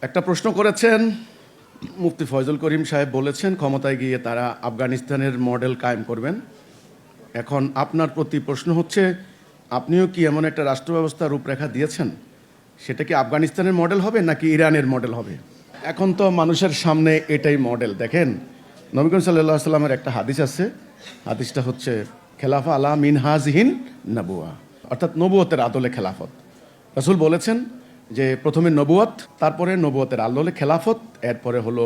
একটা প্রশ্ন করেছেন, মুফতি ফয়জুল করিম সাহেব বলেছেন ক্ষমতায় গিয়ে তারা আফগানিস্তানের মডেল কায়েম করবেন। এখন আপনার প্রতি প্রশ্ন হচ্ছে, আপনিও কি এমন একটা রাষ্ট্র ব্যবস্থার রূপরেখা দিয়েছেন, সেটা কি আফগানিস্তানের মডেল হবে নাকি ইরানের মডেল হবে? এখন তো মানুষের সামনে এটাই মডেল। দেখেন, নবী করিম সাল্লাল্লাহু আলাইহি ওয়াসাল্লামের একটা হাদিস আছে, হাদিসটা হচ্ছে খেলাফা আলা মিনহাজিহিন নবুয়া, অর্থাৎ নবুয়তের আদলে খেলাফত। রাসূল বলেছেন যে প্রথমে নবুয়ত, তারপরে নবুয়তের আদলে খেলাফত, এরপরে হলো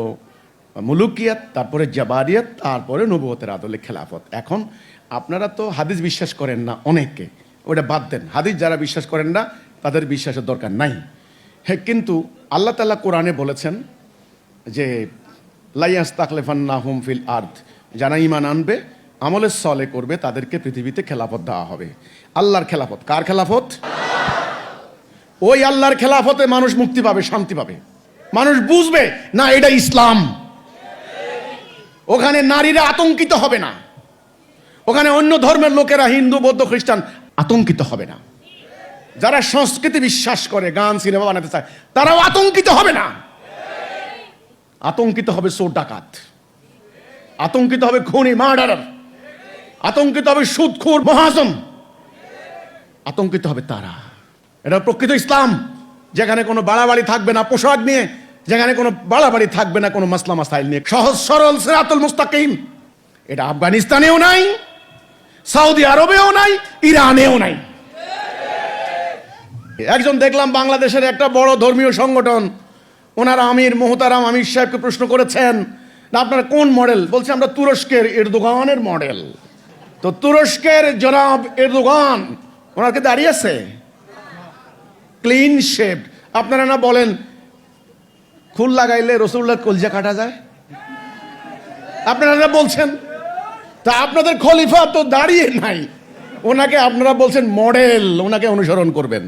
মুলুকিয়াত, তারপরে জাবারিয়াত, তারপরে নবুয়তের আদলে খেলাফত। এখন আপনারা তো হাদিস বিশ্বাস করেন না অনেকে, ওটা বাদ দেন। হাদিস যারা বিশ্বাস করেন না তাদের বিশ্বাসের দরকার নাই। হ্যাঁ, কিন্তু আল্লাহ তাআলা কোরআনে বলেছেন যে লাইয়াস্তাখলিফান্নাহুম ফিল আরদ, যারা ঈমান আনবে আমলে সলে করবে তাদেরকে পৃথিবীতে খেলাফত দেওয়া হবে। আল্লাহর খেলাফত। কার খেলাফত? ওই আল্লাহর খেলাফতে মানুষ মুক্তি পাবে, শান্তি পাবে, মানুষ বুঝবে না এটা ইসলাম। ওখানে নারীরা আতঙ্কিত হবে না, ওখানে অন্য ধর্মের লোকেরা, হিন্দু বৌদ্ধ খ্রিস্টান আতঙ্কিত হবে না। যারা সংস্কৃতি বিশ্বাস করে, গান সিনেমা বানাতে চায়, তারাও আতঙ্কিত হবে না। আতঙ্কিত হবে চোর ডাকাত, আতঙ্কিত হবে খুনি মার্ডারার, আতঙ্কিত হবে সুদখোর মহাজন, আতঙ্কিত হবে তারা। এটা প্রকৃত ইসলাম, যেখানে কোনো বাড়াবাড়ি থাকবে না পোশাক নিয়ে, যেখানে কোনো বাড়াবাড়ি থাকবে না কোনো মাসলা মাসাইল নিয়ে, সহজ সরল সিরাতুল মুস্তাকিম। এটা আফগানিস্তানেও নাই, সৌদি আরবেও নাই, ইরানেও নাই। একজন দেখলাম বাংলাদেশের একটা বড় ধর্মীয় সংগঠন, ওনারা আমির মোহতারাম আমির সাহেবকে প্রশ্ন করেছেন, আপনারা কোন মডেল? বলছে আমরা তুরস্কের এরদোগানের মডেল। তো তুরস্কের জনাব এরদোগান ওনাকে দাঁড়িয়েছে ক্লিন শেভ। আপনারা না বলেন খুল লাগাইলে রসুল্লাহ কলজা কাটা যায়, আপনারা না বলছেন? তা আপনাদের খলিফা তো দাঁড়িয়ে নাই, ওনাকে আপনারা বলছেন মডেল, ওনাকে অনুসরণ করবেন।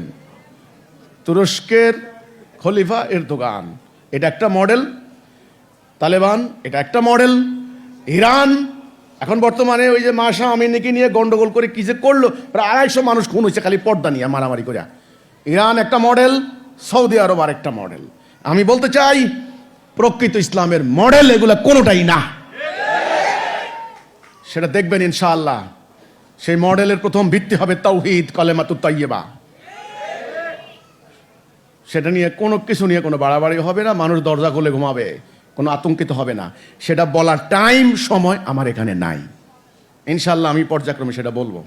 তুরস্কের খলিফা এরদোগান, এটা একটা মডেল। তালেবান, এটা একটা মডেল। ইরান এখন বর্তমানে ওই যে মাশা আমিনিকে নিয়ে গন্ডগোল করে কি যে করলো, প্রায় 250 মানুষ খুন হয়েছে খালি পর্দা নিয়ে মারামারি করে। ইরান একটা মডেল, সৌদি আরব আর একটা মডেল। আমি বলতে চাই প্রকৃত ইসলামের মডেল এগুলা কোনোটাই না। সেটা দেখবেন ইনশাআল্লাহ। সেই মডেলের প্রথম ভিত্তি হবে তাওহীদ, কালেমাতুত তাইয়্যিবা। সেটা নিয়ে কোনো কিছু নিয়ে কোনো বাড়াবাড়ি হবে না, মানুষ দরজা খুলে ঘুমাবে, কোনো আতঙ্কিত হবে না। সেটা বলার টাইম সময় আমার এখানে নাই। ইনশাআল্লাহ আমি পর্যায়ক্রমে সেটা বলবো।